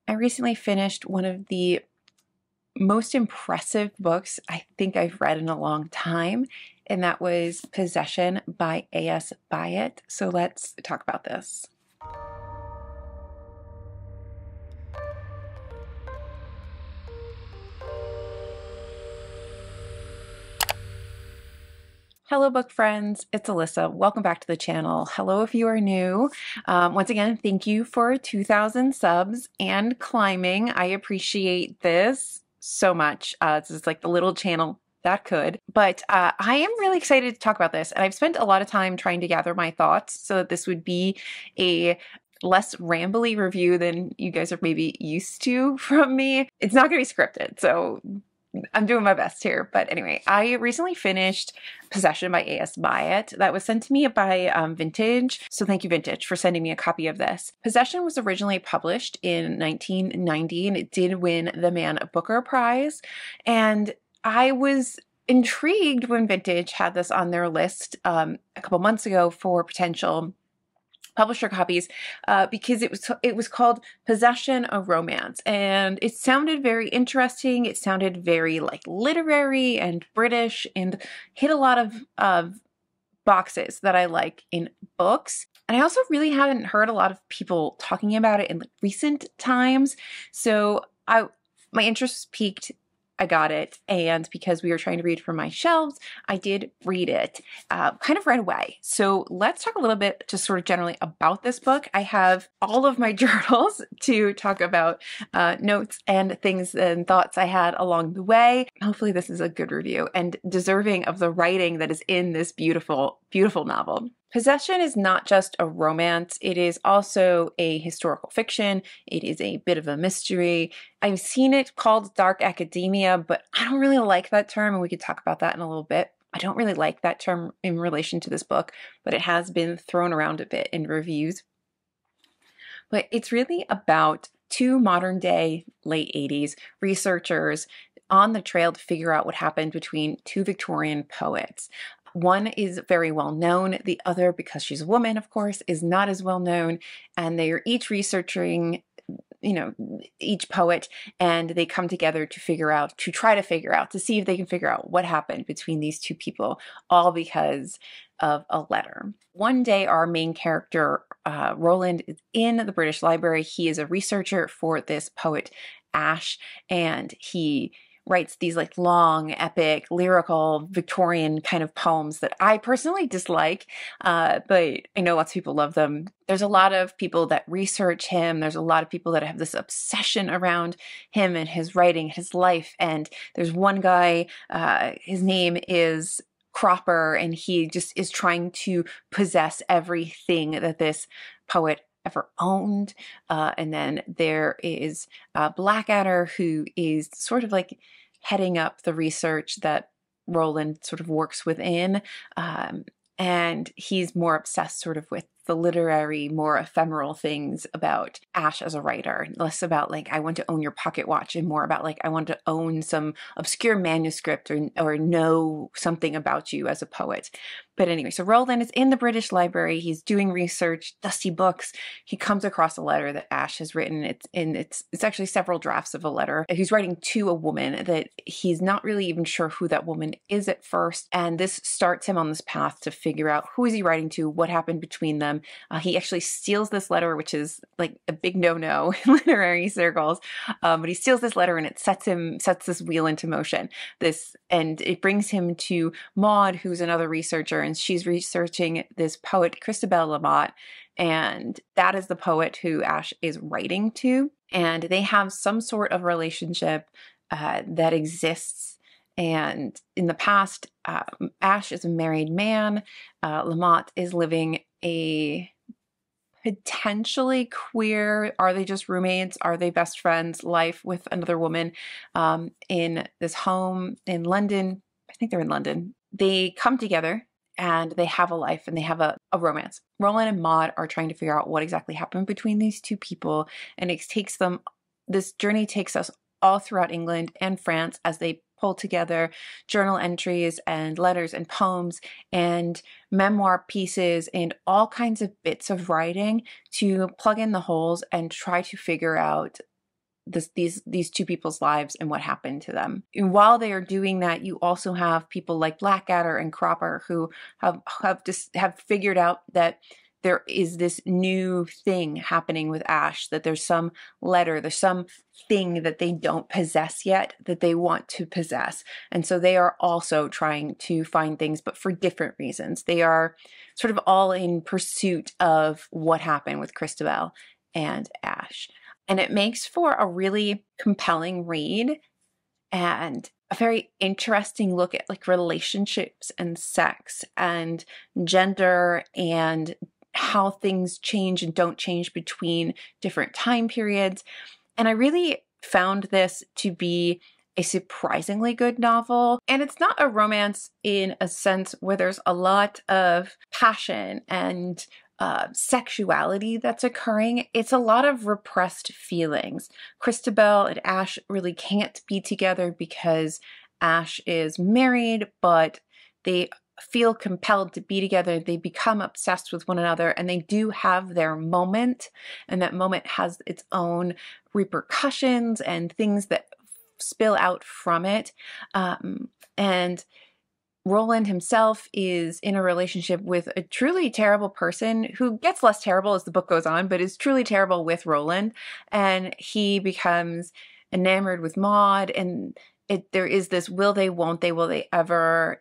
I recently finished one of the most impressive books I think I've read in a long time, and that was Possession by A.S. Byatt. So let's talk about this. Hello, book friends. It's Alyssa. Welcome back to the channel. Hello if you are new. Once again, thank you for 2,000 subs and climbing. I appreciate this so much. This is like the little channel that could. But I am really excited to talk about this. And I've spent a lot of time trying to gather my thoughts so that this would be a less rambly review than you guys are maybe used to from me. It's not going to be scripted, so I'm doing my best here. But anyway, I recently finished Possession by A.S. Byatt. That was sent to me by Vintage. So thank you, Vintage, for sending me a copy of this. Possession was originally published in 1990, and it did win the Man Booker Prize. And I was intrigued when Vintage had this on their list a couple months ago for potential publisher copies because it was called Possession, a Romance, and it sounded very interesting. It sounded very like literary and British and hit a lot of boxes that I like in books. And I also really hadn't heard a lot of people talking about it in recent times, so my interest was piqued. I got it, and because we were trying to read from my shelves, I did read it kind of right away. So let's talk a little bit just sort of generally about this book. I have all of my journals to talk about notes and things and thoughts I had along the way. Hopefully this is a good review and deserving of the writing that is in this beautiful, beautiful novel. Possession is not just a romance, it is also a historical fiction. It is a bit of a mystery. I've seen it called dark academia, but I don't really like that term, and we could talk about that in a little bit. I don't really like that term in relation to this book, but it has been thrown around a bit in reviews. But it's really about two modern day, late 80s researchers on the trail to figure out what happened between two Victorian poets. One is very well known, the other, because she's a woman, of course, is not as well known, and they are each researching, each poet, and they come together to see if they can figure out what happened between these two people, all because of a letter. One day, our main character, Roland, is in the British Library. He is a researcher for this poet, Ash, and he writes these like long, epic, lyrical, Victorian kind of poems that I personally dislike, but I know lots of people love them. There's a lot of people that research him. There's a lot of people that have this obsession around him and his writing, his life. And there's one guy, his name is Cropper, and he just is trying to possess everything that this poet ever owned. And then there is Blackadder, who is sort of like heading up the research that Roland sort of works within. And he's more obsessed sort of with the literary, more ephemeral things about Ash as a writer, less about like, I want to own your pocket watch, and more about like, I want to own some obscure manuscript or know something about you as a poet. But anyway, so Roland is in the British Library. He's doing research, dusty books. He comes across a letter that Ash has written. It's actually several drafts of a letter. He's writing to a woman that he's not really even sure who that woman is at first. And this starts him on this path to figure out who is he writing to, what happened between them. He actually steals this letter, which is like a big no-no in literary circles. But he steals this letter, and it sets this wheel into motion. And it brings him to Maud, who's another researcher, and she's researching this poet, Christabel Lamotte, and that is the poet who Ash is writing to. And they have some sort of relationship that exists. And in the past, Ash is a married man. Lamotte is living a potentially queer, are they just roommates, are they best friends, life with another woman in this home in London. I think they're in London. They come together and they have a life and they have a romance. Roland and Maud are trying to figure out what exactly happened between these two people, and this journey takes us all throughout England and France as they pull together journal entries and letters and poems and memoir pieces and all kinds of bits of writing to plug in the holes and try to figure out these two people's lives and what happened to them. And while they are doing that, you also have people like Blackadder and Cropper who have figured out that there is this new thing happening with Ash, that there's some letter, there's some thing that they don't possess yet that they want to possess. And so they are also trying to find things, but for different reasons. They are sort of all in pursuit of what happened with Christabel and Ash. And it makes for a really compelling read and a very interesting look at like relationships and sex and gender and how things change and don't change between different time periods. And I really found this to be a surprisingly good novel. And it's not a romance in a sense where there's a lot of passion and sexuality that's occurring. It's a lot of repressed feelings. Christabel and Ash really can't be together because Ash is married, but they feel compelled to be together. They become obsessed with one another, and they do have their moment, and that moment has its own repercussions and things that spill out from it. And Roland himself is in a relationship with a truly terrible person who gets less terrible as the book goes on, but is truly terrible with Roland. And he becomes enamored with Maud, and there is this will they, won't they, will they ever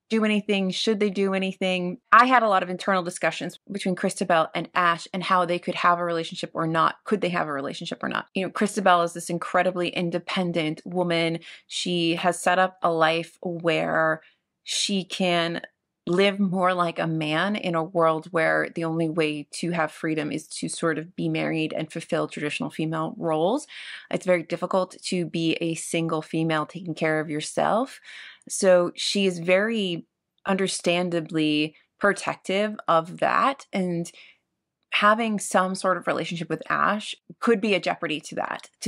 do anything? Should they do anything? I had a lot of internal discussions between Christabel and Ash and how they could have a relationship or not. Could they have a relationship or not? You know, Christabel is this incredibly independent woman. She has set up a life where she can live more like a man in a world where the only way to have freedom is to sort of be married and fulfill traditional female roles. It's very difficult to be a single female taking care of yourself. So she is very understandably protective of that, and having some sort of relationship with Ash could be a jeopardy to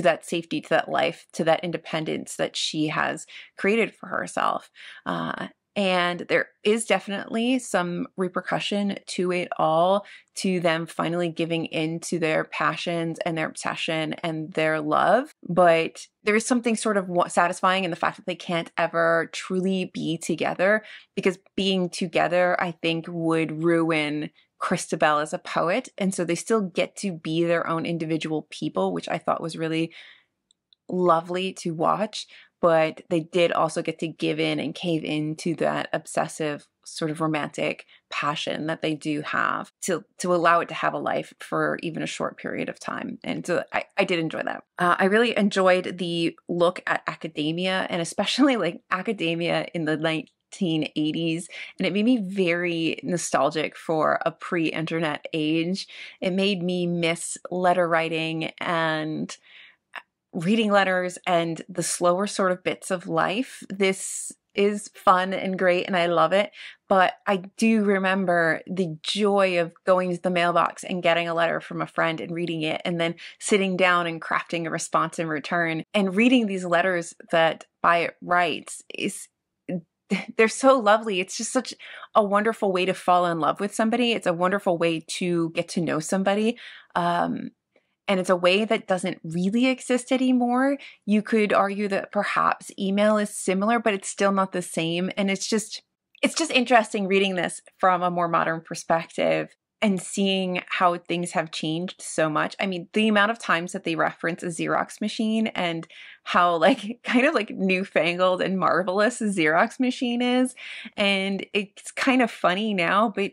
that safety, to that life, to that independence that she has created for herself. And there is definitely some repercussion to it all, to them finally giving in to their passions and their obsession and their love. But there is something sort of satisfying in the fact that they can't ever truly be together, because being together, I think, would ruin Christabel as a poet. And so they still get to be their own individual people, which I thought was really lovely to watch. But they did also get to give in and cave into that obsessive sort of romantic passion that they do have to allow it to have a life for even a short period of time. And so I did enjoy that. I really enjoyed the look at academia, and especially like academia in the 1980s, and it made me very nostalgic for a pre-internet age. It made me miss letter writing and reading letters and the slower sort of bits of life. This is fun and great and I love it, but I do remember the joy of going to the mailbox and getting a letter from a friend and reading it, and then sitting down and crafting a response in return. And reading these letters that Byatt writes they're so lovely. It's just such a wonderful way to fall in love with somebody. It's a wonderful way to get to know somebody. And it's a way that doesn't really exist anymore. You could argue that perhaps email is similar, but it's still not the same. And it's just interesting reading this from a more modern perspective and seeing how things have changed so much. I mean, the amount of times that they reference a Xerox machine and how like kind of like newfangled and marvelous a Xerox machine is. And it's kind of funny now, but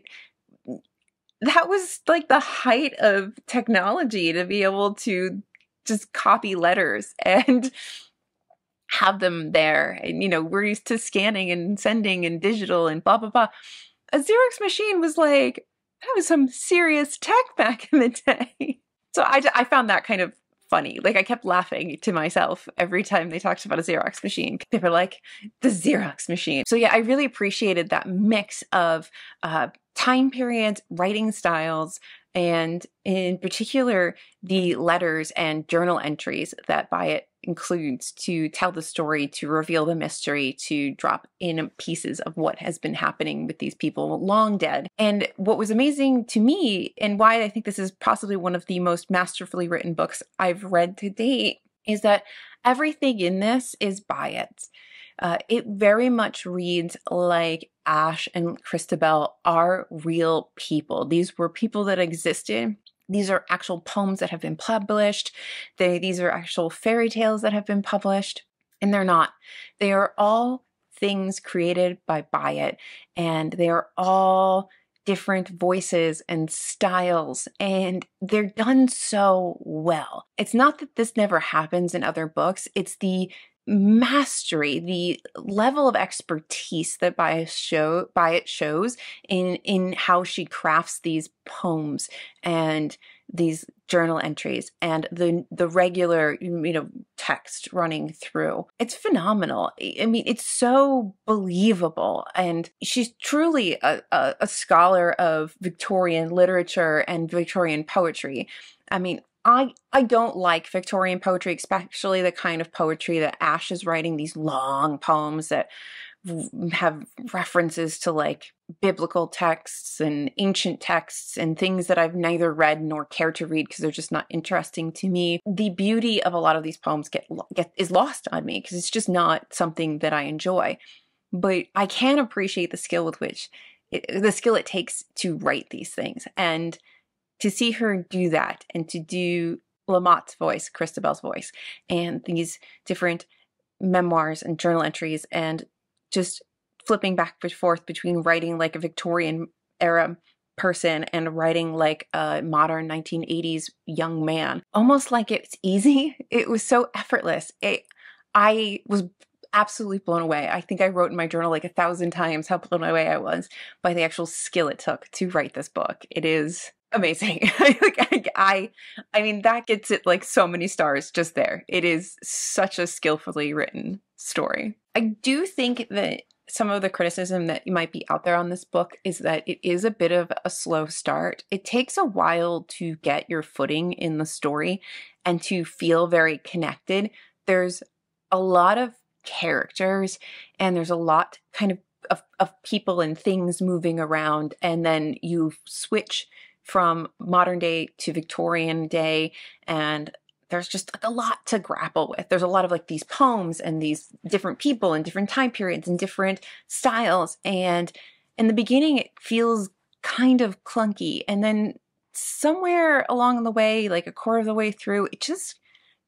that was like the height of technology, to be able to just copy letters and have them there. And, you know, we're used to scanning and sending and digital and blah, blah, blah. A Xerox machine was like, that was some serious tech back in the day. So I found that kind of funny. Like I kept laughing to myself every time they talked about a Xerox machine. They were like, the Xerox machine. So yeah, I really appreciated that mix of time periods, writing styles, and in particular, the letters and journal entries that Byatt includes to tell the story, to reveal the mystery, to drop in pieces of what has been happening with these people long dead. And what was amazing to me, and why I think this is possibly one of the most masterfully written books I've read to date, is that everything in this is Byatt. It very much reads like Ash and Christabel are real people. These were people that existed. These are actual poems that have been published. These are actual fairy tales that have been published, and they're not. They are all things created by Byatt, and they are all different voices and styles, and they're done so well. It's not that this never happens in other books, it's the mastery, the level of expertise that Byatt shows in how she crafts these poems and these journal entries and the regular, text running through. It's phenomenal. I mean, it's so believable. And she's truly a scholar of Victorian literature and Victorian poetry. I mean, I don't like Victorian poetry, especially the kind of poetry that Ash is writing, these long poems that have references to like biblical texts and ancient texts and things that I've neither read nor care to read because they're just not interesting to me. The beauty of a lot of these poems is lost on me because it's just not something that I enjoy. But I can appreciate the skill with which the skill it takes to write these things, and to see her do that and to do Lamott's voice, Christabel's voice, and these different memoirs and journal entries, and just flipping back and forth between writing like a Victorian era person and writing like a modern 1980s young man. Almost like it's easy. It was so effortless. I was absolutely blown away. I think I wrote in my journal like 1,000 times how blown away I was by the actual skill it took to write this book. It is amazing. I mean, that gets it like so many stars just there. It is such a skillfully written story. I do think that some of the criticism that might be out there on this book is that it is a bit of a slow start. It takes a while to get your footing in the story and to feel very connected. There's a lot of characters and there's a lot kind of people and things moving around, and then you switch from modern day to Victorian day, and there's just like a lot to grapple with. There's a lot of like these poems and these different people and different time periods and different styles, and in the beginning it feels kind of clunky, and then somewhere along the way, like a quarter of the way through, it just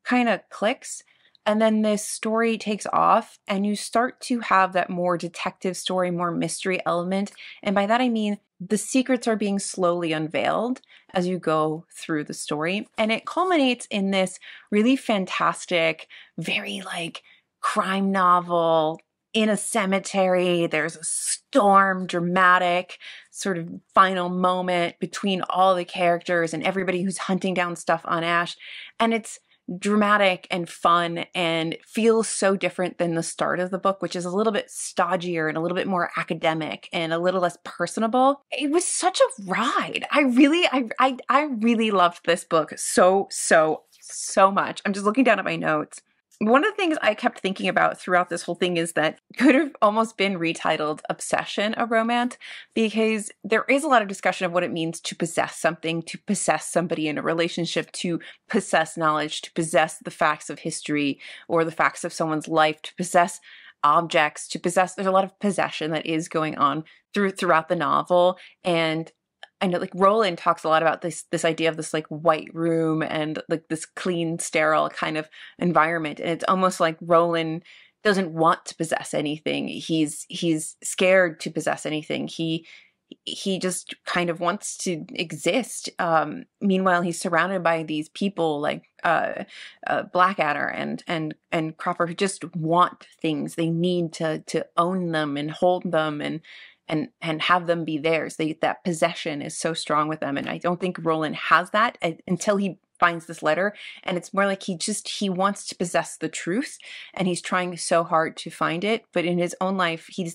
kind of clicks. And then this story takes off and you start to have that more detective story, more mystery element. And by that I mean the secrets are being slowly unveiled as you go through the story. And it culminates in this really fantastic, very like crime novel in a cemetery. There's a storm, dramatic sort of final moment between all the characters and everybody who's hunting down stuff on Ash. And it's dramatic and fun and feels so different than the start of the book, which is a little bit stodgier and a little bit more academic and a little less personable. It was such a ride. I really loved this book so much. I'm just looking down at my notes. One of the things I kept thinking about throughout this whole thing is that it could have almost been retitled Obsession, a Romance, because there is a lot of discussion of what it means to possess something, to possess somebody in a relationship, to possess knowledge, to possess the facts of history or the facts of someone's life, to possess objects, to possess. There's a lot of possession that is going on throughout the novel. And I know like Roland talks a lot about this idea of this like white room and like this clean, sterile kind of environment. And it's almost like Roland doesn't want to possess anything. He's scared to possess anything. He just kind of wants to exist. Meanwhile, he's surrounded by these people like Blackadder and Cropper who just want things. They need to own them and hold them and have them be theirs. That possession is so strong with them. And I don't think Roland has that until he finds this letter. And it's more like he wants to possess the truth and he's trying so hard to find it. But in his own life, he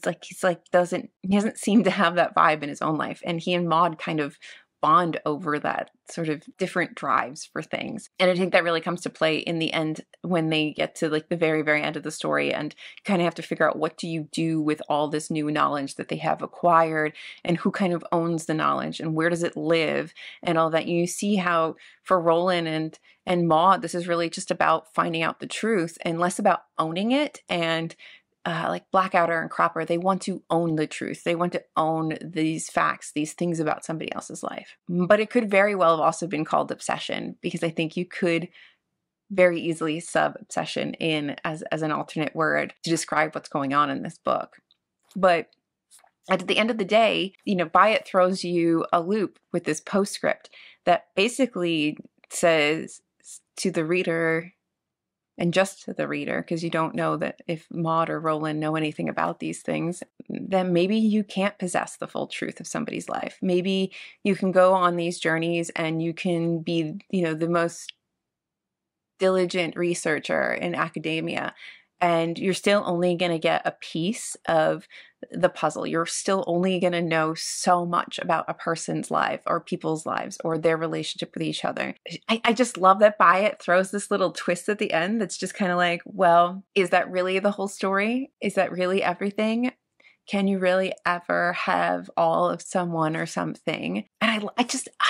doesn't seem to have that vibe in his own life. And he and Maud kind of bond over that sort of different drives for things. And I think that really comes to play in the end when they get to like the very, very end of the story and kind of have to figure out what do you do with all this new knowledge that they have acquired and who kind of owns the knowledge and where does it live and all that. You see how for Roland and Maud, this is really just about finding out the truth and less about owning it. And like Blackadder and Cropper, they want to own the truth. They want to own these facts, these things about somebody else's life. But it could very well have also been called obsession, because I think you could very easily sub obsession in as an alternate word to describe what's going on in this book. But at the end of the day, you know, Byatt throws you a loop with this postscript that basically says to the reader, and just to the reader, because you don't know that if Maud or Roland know anything about these things, then maybe you can't possess the full truth of somebody's life. Maybe you can go on these journeys and you can be, you know, the most diligent researcher in academia, and you're still only going to get a piece of the puzzle. You're still only going to know so much about a person's life or people's lives or their relationship with each other. I just love that Byatt throws this little twist at the end that's just kind of like, well, is that really the whole story? Is that really everything? Can you really ever have all of someone or something? And I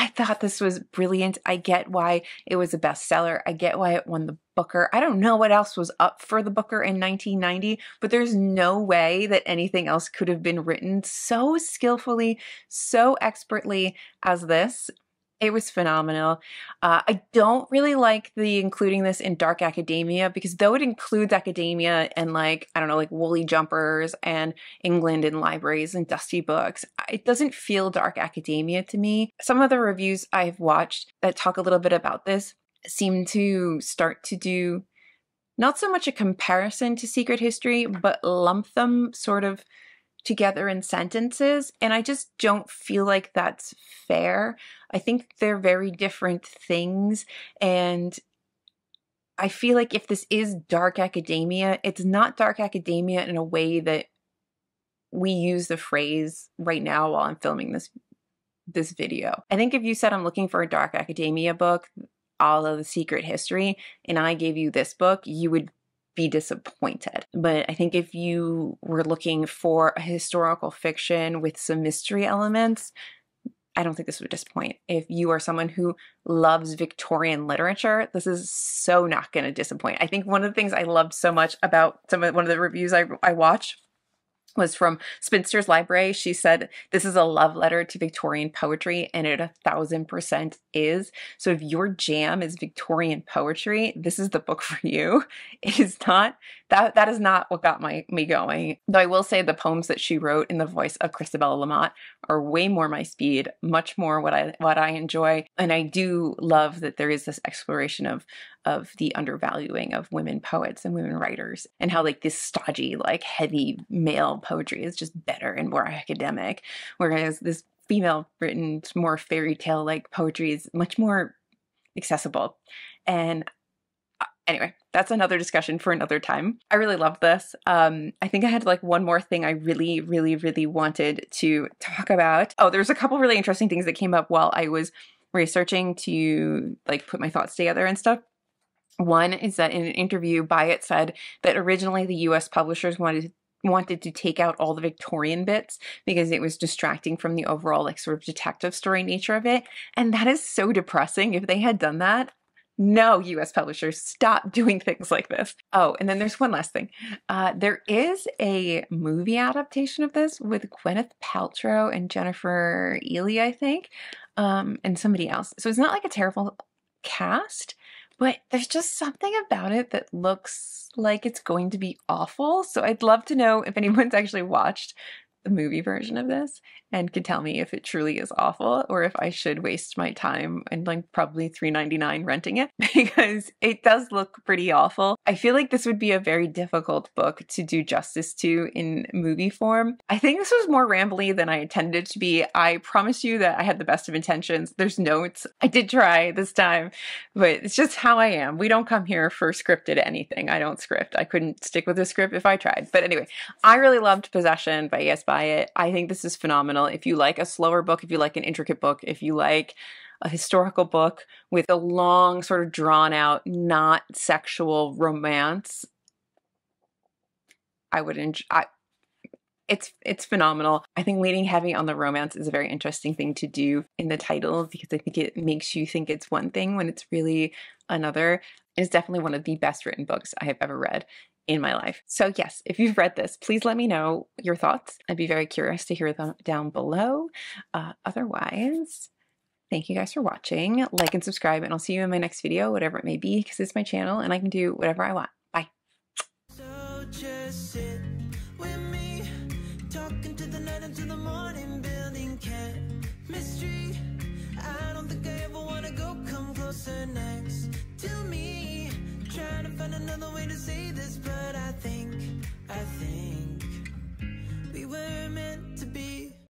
thought this was brilliant. I get why it was a bestseller. I get why it won the Booker. I don't know what else was up for the Booker in 1990, but there's no way that anything else could have been written so skillfully, so expertly as this. It was phenomenal. I don't really like the including this in dark academia, because though it includes academia and like, I don't know, like woolly jumpers and England and libraries and dusty books, it doesn't feel dark academia to me. Some of the reviews I've watched that talk a little bit about this seem to start to do not so much a comparison to Secret History, but lump them sort of together in sentences. And I just don't feel like that's fair. I think they're very different things. And I feel like if this is dark academia, it's not dark academia in a way that we use the phrase right now while I'm filming this video. I think if you said I'm looking for a dark academia book, a la The Secret History, and I gave you this book, you would be disappointed. But I think if you were looking for a historical fiction with some mystery elements, I don't think this would disappoint. If you are someone who loves Victorian literature, this is so not going to disappoint. I think one of the things I loved so much about one of the reviews I watched was from Spinster's Library. She said, this is a love letter to Victorian poetry, and it 1000% is. So if your jam is Victorian poetry, this is the book for you. It is not, that is not what got me going. Though I will say the poems that she wrote in the voice of Christabel Lamont are way more my speed, much more what I enjoy. And I do love that there is this exploration of the undervaluing of women poets and women writers, and how like this stodgy, like heavy male poetry is just better and more academic, whereas this female written, more fairy tale like poetry is much more accessible. And anyway, that's another discussion for another time. I really loved this. I think I had like one more thing I really, really, really wanted to talk about. Oh, there's a couple really interesting things that came up while I was researching to like put my thoughts together and stuff. One is that in an interview, Byatt said that originally the US publishers wanted to take out all the Victorian bits because it was distracting from the overall like sort of detective story nature of it. And that is so depressing. If they had done that, no, US publishers, stop doing things like this. Oh, and then there's one last thing. There is a movie adaptation of this with Gwyneth Paltrow and Jennifer Ely, I think, and somebody else. So it's not like a terrible cast, but there's just something about it that looks like it's going to be awful. So I'd love to know if anyone's actually watched the movie version of this and could tell me if it truly is awful or if I should waste my time and like probably $3.99 renting it, because it does look pretty awful. I feel like this would be a very difficult book to do justice to in movie form. I think this was more rambly than I intended it to be. I promise you that I had the best of intentions. There's notes. I did try this time, but it's just how I am. We don't come here for scripted anything. I don't script. I couldn't stick with a script if I tried. But anyway, I really loved Possession by E.S. Byatt. Byatt. I think this is phenomenal. If you like a slower book, if you like an intricate book, if you like a historical book with a long, sort of drawn out, not sexual romance, I would enjoy. It's phenomenal. I think leaning heavy on the romance is a very interesting thing to do in the title, because I think it makes you think it's one thing when it's really another. It's definitely one of the best written books I have ever read in my life. So yes, if you've read this, please let me know your thoughts. I'd be very curious to hear them down below. Otherwise, thank you guys for watching. Like and subscribe, and I'll see you in my next video, whatever it may be, because it's my channel and I can do whatever I want. Bye. So just sit with me, talking to the night until the morning, building chemistry. I don't think I ever wanna go come closer next to me. Trying to find another way to say this, but I think we were meant to be.